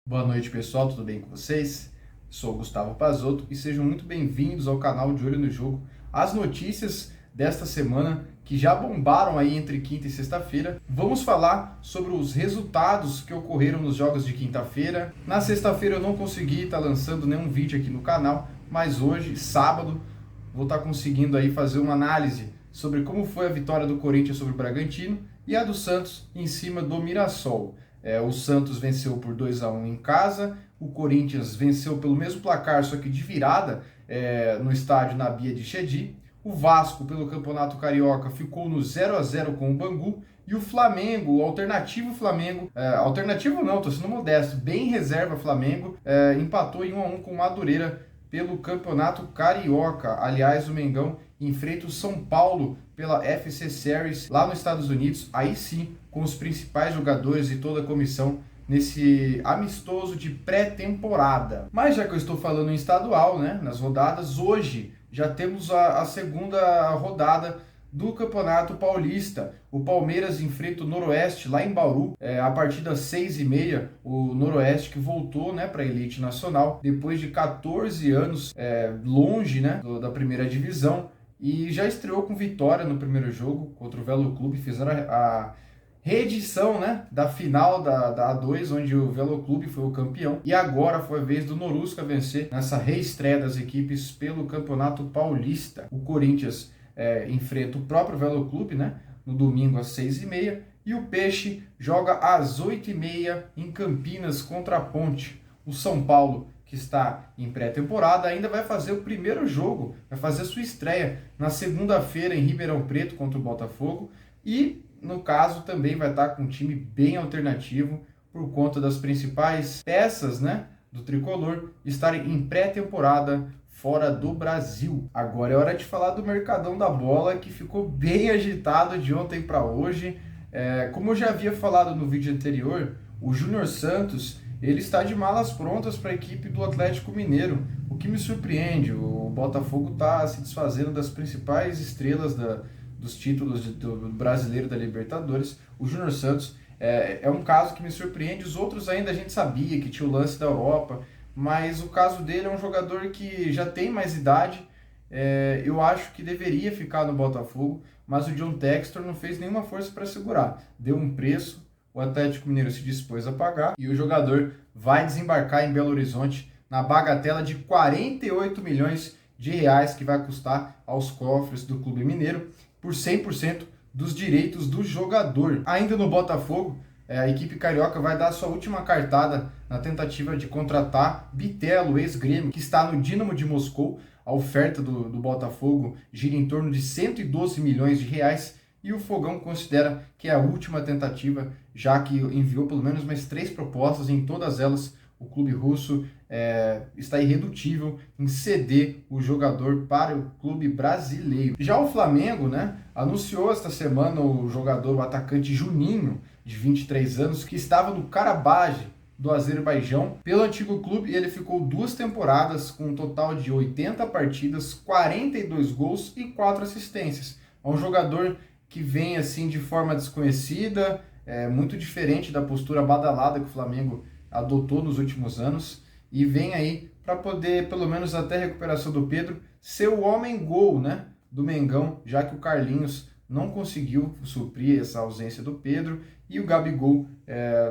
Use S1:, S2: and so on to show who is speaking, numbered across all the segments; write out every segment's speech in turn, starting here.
S1: Boa noite, pessoal, tudo bem com vocês? Sou o Gustavo Pazotto e sejam muito bem-vindos ao canal De Olho no Jogo. As notícias desta semana que já bombaram aí entre quinta e sexta-feira. Vamos falar sobre os resultados que ocorreram nos jogos de quinta-feira. Na sexta-feira eu não consegui estar lançando nenhum vídeo aqui no canal, mas hoje, sábado, vou estar conseguindo aí fazer uma análise sobre como foi a vitória do Corinthians sobre o Bragantino e a do Santos em cima do Mirassol. O Santos venceu por 2-1 em casa, o Corinthians venceu pelo mesmo placar, só que de virada, no estádio Nabia de Chedi. O Vasco, pelo Campeonato Carioca, ficou no 0-0 com o Bangu. E o Flamengo, o alternativo Flamengo, alternativo não, estou sendo modesto, bem reserva Flamengo, empatou em 1-1 com o Madureira pelo Campeonato Carioca. Aliás, o Mengão enfrenta o São Paulo pela FC Series lá nos Estados Unidos, aí sim, com os principais jogadores e toda a comissão nesse amistoso de pré-temporada. Mas já que eu estou falando em estadual, né, nas rodadas, hoje já temos a segunda rodada do Campeonato Paulista. O Palmeiras enfrenta o Noroeste lá em Bauru, a partir das 6h30, o Noroeste que voltou, né, para a elite nacional, depois de 14 anos longe, né, da primeira divisão, e já estreou com vitória no primeiro jogo contra o Velo Clube. Fizeram a reedição, né, da final da A2, onde o Velo Clube foi o campeão, e agora foi a vez do Norusca vencer nessa reestreia das equipes pelo Campeonato Paulista. O Corinthians enfrenta o próprio Velo Clube, né, no domingo às 6h30, e o Peixe joga às 8h30 em Campinas contra a Ponte. O São Paulo, que está em pré-temporada, ainda vai fazer o primeiro jogo, vai fazer sua estreia na segunda-feira em Ribeirão Preto contra o Botafogo, e no caso também vai estar com um time bem alternativo por conta das principais peças, né, do tricolor estarem em pré-temporada fora do Brasil. Agora é hora de falar do Mercadão da Bola, que ficou bem agitado de ontem para hoje. Como eu já havia falado no vídeo anterior, o Júnior Santos ele está de malas prontas para a equipe do Atlético Mineiro, o que me surpreende. O Botafogo está se desfazendo das principais estrelas dos títulos do brasileiro da Libertadores. O Júnior Santos é um caso que me surpreende. Os outros ainda a gente sabia que tinha o lance da Europa, mas o caso dele é um jogador que já tem mais idade. Eu acho que deveria ficar no Botafogo, mas o John Textor não fez nenhuma força para segurar. Deu um preço, o Atlético Mineiro se dispôs a pagar e o jogador vai desembarcar em Belo Horizonte na bagatela de 48 milhões de reais que vai custar aos cofres do Clube Mineiro por 100% dos direitos do jogador. Ainda no Botafogo, a equipe carioca vai dar sua última cartada na tentativa de contratar Bitelo, ex-Grêmio, que está no Dínamo de Moscou. A oferta do Botafogo gira em torno de 112 milhões de reais e o Fogão considera que é a última tentativa, já que enviou pelo menos mais 3 propostas, e em todas elas o clube russo está irredutível em ceder o jogador para o clube brasileiro. Já o Flamengo, né, anunciou esta semana o jogador, o atacante Juninho, de 23 anos, que estava no Karabaj do Azerbaijão. Pelo antigo clube, ele ficou 2 temporadas com um total de 80 partidas, 42 gols e 4 assistências. É um jogador que vem assim de forma desconhecida, muito diferente da postura badalada que o Flamengo adotou nos últimos anos, e vem aí para poder, pelo menos até a recuperação do Pedro, ser o homem-gol, né, do Mengão, já que o Carlinhos não conseguiu suprir essa ausência do Pedro, e o Gabigol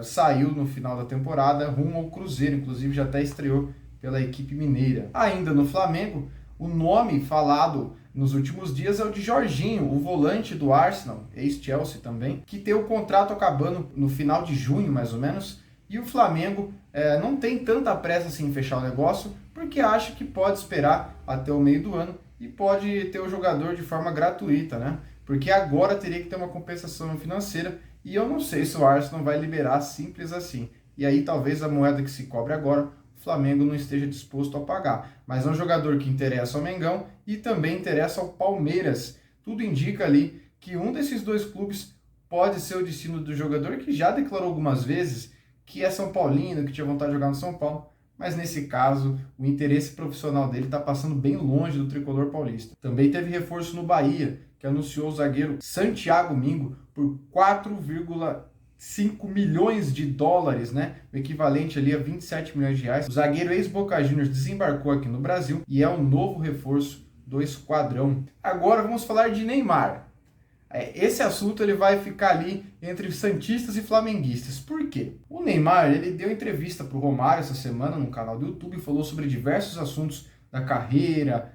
S1: saiu no final da temporada rumo ao Cruzeiro, inclusive já até estreou pela equipe mineira. Ainda no Flamengo, o nome falado nos últimos dias é o de Jorginho, o volante do Arsenal, ex-Chelsea também, que tem o contrato acabando no final de junho, mais ou menos, e o Flamengo não tem tanta pressa assim em fechar o negócio, porque acha que pode esperar até o meio do ano e pode ter o jogador de forma gratuita, né? Porque agora teria que ter uma compensação financeira, e eu não sei se o Arsenal vai liberar simples assim. E aí talvez a moeda que se cobre agora, o Flamengo não esteja disposto a pagar. Mas é um jogador que interessa ao Mengão e também interessa ao Palmeiras. Tudo indica ali que um desses dois clubes pode ser o destino do jogador, que já declarou algumas vezes que é São Paulino, que tinha vontade de jogar no São Paulo. Mas nesse caso, o interesse profissional dele está passando bem longe do tricolor paulista. Também teve reforço no Bahia, que anunciou o zagueiro Santiago Mingo por 5 milhões de dólares, né? O equivalente ali a 27 milhões de reais. O zagueiro ex-Boca Juniors desembarcou aqui no Brasil e é o novo reforço do esquadrão. Agora vamos falar de Neymar. Esse assunto ele vai ficar ali entre santistas e flamenguistas. Por quê? O Neymar ele deu entrevista para o Romário essa semana no canal do YouTube e falou sobre diversos assuntos da carreira,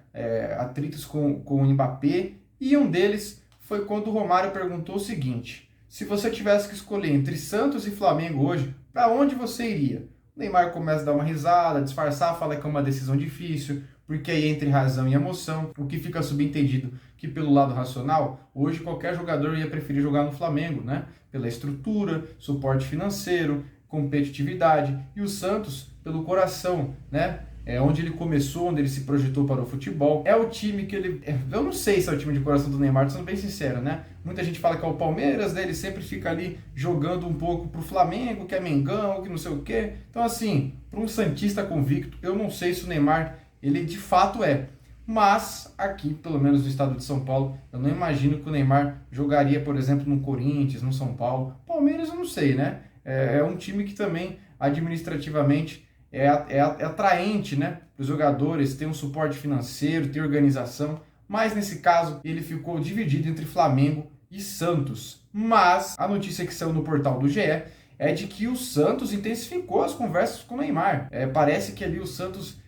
S1: atritos com o Mbappé, e um deles foi quando o Romário perguntou o seguinte: se você tivesse que escolher entre Santos e Flamengo hoje, para onde você iria? O Neymar começa a dar uma risada, disfarçar, fala que é uma decisão difícil, porque aí entre razão e emoção, o que fica subentendido que pelo lado racional, hoje qualquer jogador ia preferir jogar no Flamengo, né? Pela estrutura, suporte financeiro, competitividade, e o Santos pelo coração, né? Onde ele começou, onde ele se projetou para o futebol. É o time que ele... Eu não sei se é o time de coração do Neymar, sendo bem sincero, né? Muita gente fala que é o Palmeiras, né? Ele sempre fica ali jogando um pouco pro Flamengo, que é Mengão, que não sei o quê. Então, assim, para um santista convicto, eu não sei se o Neymar, ele de fato é. Mas, aqui, pelo menos no estado de São Paulo, eu não imagino que o Neymar jogaria, por exemplo, no Corinthians, no São Paulo. Palmeiras eu não sei, né? É um time que também, administrativamente, é atraente, né, para os jogadores, tem um suporte financeiro, tem organização, mas nesse caso ele ficou dividido entre Flamengo e Santos. Mas a notícia que saiu no portal do GE é de que o Santos intensificou as conversas com o Neymar. Parece que ali o Santos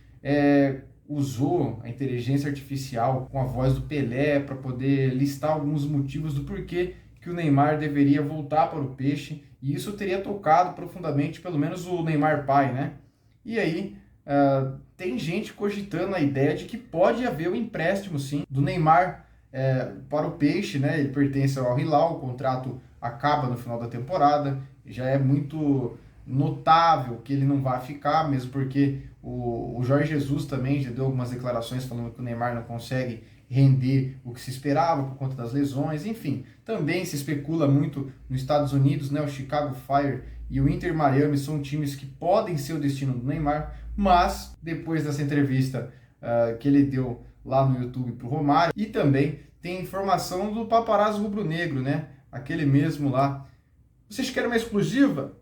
S1: usou a inteligência artificial com a voz do Pelé para poder listar alguns motivos do porquê que o Neymar deveria voltar para o Peixe, e isso teria tocado profundamente, pelo menos o Neymar pai, né? E aí, tem gente cogitando a ideia de que pode haver um empréstimo, sim, do Neymar para o Peixe, né? Ele pertence ao Al Hilal, o contrato acaba no final da temporada, já é muito notável que ele não vai ficar, mesmo porque o Jorge Jesus também já deu algumas declarações falando que o Neymar não consegue render o que se esperava por conta das lesões. Enfim, também se especula muito nos Estados Unidos, né? O Chicago Fire e o Inter Miami são times que podem ser o destino do Neymar, mas depois dessa entrevista que ele deu lá no YouTube para o Romário, e também tem informação do paparazzo rubro-negro, né? Aquele mesmo lá. Vocês querem uma exclusiva?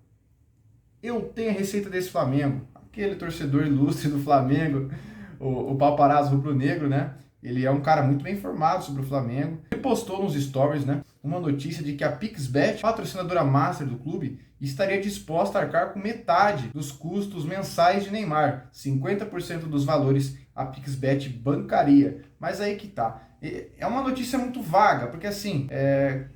S1: Eu tenho a receita desse Flamengo. Aquele torcedor ilustre do Flamengo, o paparazzo rubro-negro, né? Ele é um cara muito bem informado sobre o Flamengo. Ele postou nos stories, né, uma notícia de que a PixBet, patrocinadora master do clube, estaria disposta a arcar com metade dos custos mensais de Neymar. 50% dos valores a PixBet bancaria. Mas aí que tá. É uma notícia muito vaga, porque assim,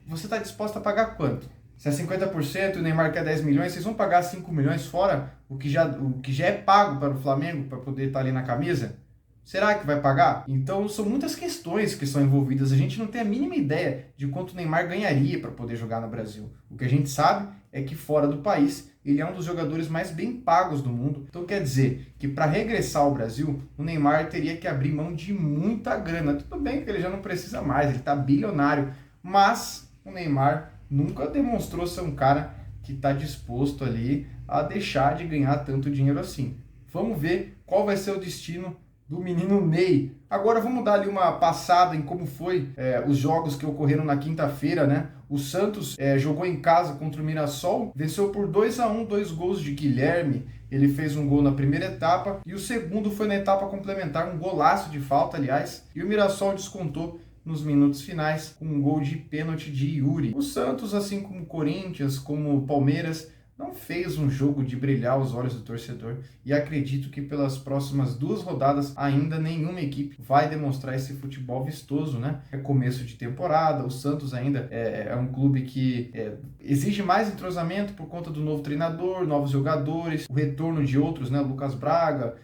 S1: você está disposto a pagar quanto? Se é 50% e o Neymar quer 10 milhões, vocês vão pagar 5 milhões fora o que já é pago para o Flamengo para poder estar ali na camisa? Será que vai pagar? Então são muitas questões que são envolvidas. A gente não tem a mínima ideia de quanto o Neymar ganharia para poder jogar no Brasil. O que a gente sabe é que fora do país ele é um dos jogadores mais bem pagos do mundo. Então quer dizer que para regressar ao Brasil, o Neymar teria que abrir mão de muita grana. Tudo bem que ele já não precisa mais, ele está bilionário. Mas o Neymar nunca demonstrou ser um cara que está disposto ali a deixar de ganhar tanto dinheiro assim. Vamos ver qual vai ser o destino do menino Ney. Agora vamos dar ali uma passada em como foi os jogos que ocorreram na quinta-feira, né? O Santos jogou em casa contra o Mirassol, venceu por 2-1, 2 gols de Guilherme. Ele fez um gol na primeira etapa e o segundo foi na etapa complementar, um golaço de falta, aliás. E o Mirassol descontou nos minutos finais com um gol de pênalti de Yuri. O Santos, assim como o Corinthians, como o Palmeiras, não fez um jogo de brilhar os olhos do torcedor, e acredito que pelas próximas 2 rodadas ainda nenhuma equipe vai demonstrar esse futebol vistoso, né? É começo de temporada, o Santos ainda é um clube que exige mais entrosamento por conta do novo treinador, novos jogadores, o retorno de outros, né? Lucas Braga,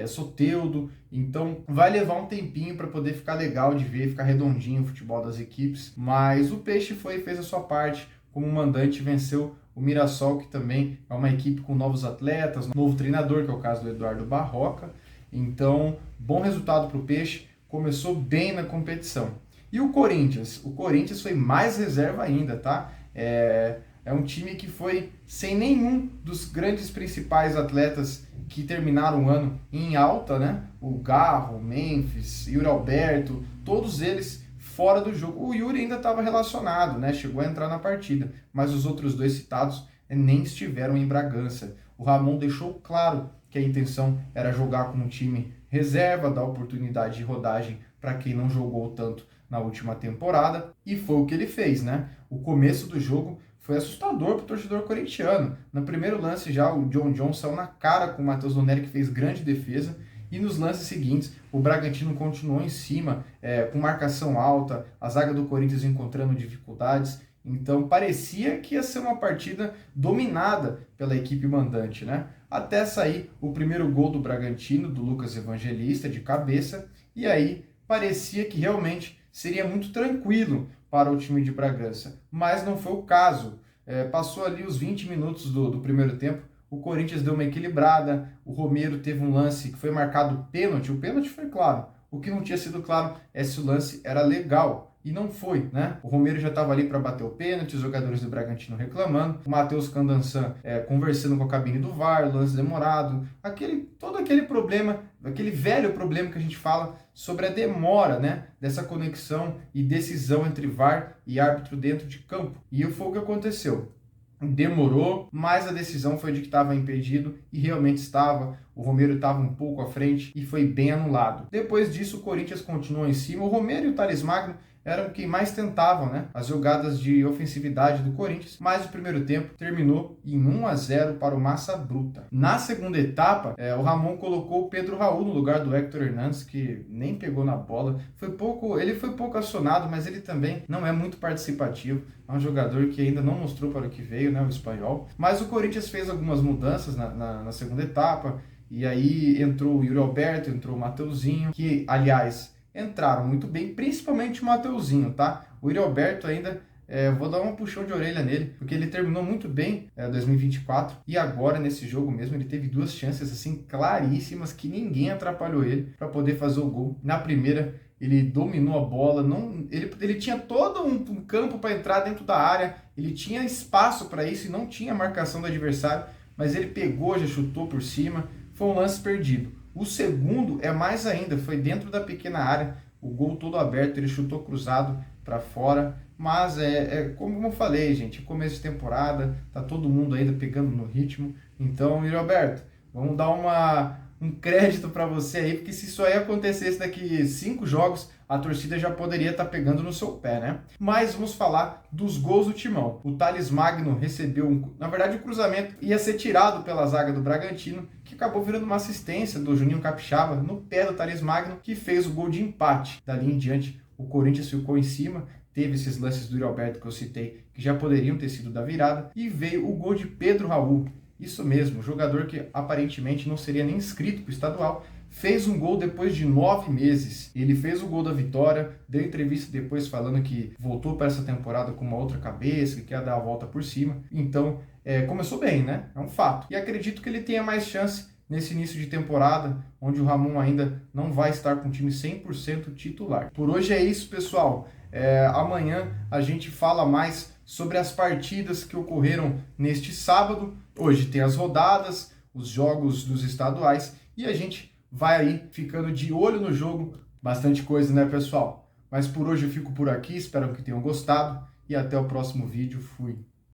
S1: Soteldo, então vai levar um tempinho para poder ficar legal de ver, ficar redondinho o futebol das equipes, mas o Peixe fez a sua parte, como mandante venceu o Mirassol, que também é uma equipe com novos atletas, novo treinador, que é o caso do Eduardo Barroca. Então, bom resultado para o Peixe, começou bem na competição. E o Corinthians? O Corinthians foi mais reserva ainda, tá? É um time que foi sem nenhum dos grandes principais atletas que terminaram o ano em alta, né? O Garro, o Memphis, Yuri Alberto, todos eles fora do jogo. O Yuri ainda estava relacionado, né? Chegou a entrar na partida, mas os outros dois citados nem estiveram em Bragança. O Ramon deixou claro que a intenção era jogar com um time reserva, dar oportunidade de rodagem para quem não jogou tanto na última temporada, e foi o que ele fez, né? O começo do jogo foi assustador para o torcedor corintiano. No primeiro lance já o John saiu na cara com o Matheus Donelli, que fez grande defesa, e nos lances seguintes o Bragantino continuou em cima, com marcação alta, a zaga do Corinthians encontrando dificuldades. Então parecia que ia ser uma partida dominada pela equipe mandante, né? Até sair o primeiro gol do Bragantino, do Lucas Evangelista, de cabeça, e aí parecia que realmente seria muito tranquilo para o time de Bragança, mas não foi o caso. Passou ali os 20 minutos do primeiro tempo, o Corinthians deu uma equilibrada, o Romero teve um lance que foi marcado pênalti, o pênalti foi claro, o que não tinha sido claro é se o lance era legal. E não foi, né? O Romero já estava ali para bater o pênalti, os jogadores do Bragantino reclamando, o Matheus Candansan conversando com a cabine do VAR, lance demorado, todo aquele problema, aquele velho problema que a gente fala sobre a demora, né? Dessa conexão e decisão entre VAR e árbitro dentro de campo. E foi o que aconteceu. Demorou, mas a decisão foi de que estava impedido e realmente estava. O Romero estava um pouco à frente e foi bem anulado. Depois disso, o Corinthians continuou em cima. O Romero e o Thales Magno eram quem mais tentavam, né, as jogadas de ofensividade do Corinthians, mas o primeiro tempo terminou em 1-0 para o Massa Bruta. Na segunda etapa, o Ramon colocou o Pedro Raul no lugar do Héctor Hernandes, que nem pegou na bola. Ele foi pouco acionado, mas ele também não é muito participativo. É um jogador que ainda não mostrou para o que veio, né, o espanhol. Mas o Corinthians fez algumas mudanças na segunda etapa, e aí entrou o Yuri Alberto, entrou o Mateuzinho, que, aliás, entraram muito bem, principalmente o Mateuzinho, tá? O Yuri Alberto ainda, vou dar um puxão de orelha nele, porque ele terminou muito bem 2024, e agora nesse jogo mesmo ele teve duas chances assim claríssimas que ninguém atrapalhou ele para poder fazer o gol. Na primeira ele dominou a bola, ele tinha todo um campo para entrar dentro da área, ele tinha espaço para isso e não tinha marcação do adversário, mas ele pegou, já chutou por cima, foi um lance perdido. O segundo é mais ainda, foi dentro da pequena área, o gol todo aberto, ele chutou cruzado para fora, mas como eu falei, gente, começo de temporada, tá todo mundo ainda pegando no ritmo, então, Yuri Alberto, vamos dar um crédito para você aí, porque se isso aí acontecesse daqui 5 jogos, a torcida já poderia estar pegando no seu pé, né? Mas vamos falar dos gols do Timão. O Thales Magno recebeu, na verdade o cruzamento ia ser tirado pela zaga do Bragantino, que acabou virando uma assistência do Juninho Capixaba no pé do Thales Magno, que fez o gol de empate. Dali em diante, o Corinthians ficou em cima, teve esses lances do Yuri Alberto que eu citei, que já poderiam ter sido da virada, e veio o gol de Pedro Raul. Isso mesmo, jogador que aparentemente não seria nem inscrito para o estadual, fez um gol depois de 9 meses. Ele fez o gol da vitória, deu entrevista depois falando que voltou para essa temporada com uma outra cabeça, que quer dar a volta por cima. Então, começou bem, né? É um fato. E acredito que ele tenha mais chance nesse início de temporada, onde o Ramon ainda não vai estar com o time 100% titular. Por hoje é isso, pessoal. Amanhã a gente fala mais sobre as partidas que ocorreram neste sábado. Hoje tem as rodadas, os jogos dos estaduais, e a gente vai aí ficando de olho no jogo. Bastante coisa, né, pessoal? Mas por hoje eu fico por aqui, espero que tenham gostado e até o próximo vídeo. Fui!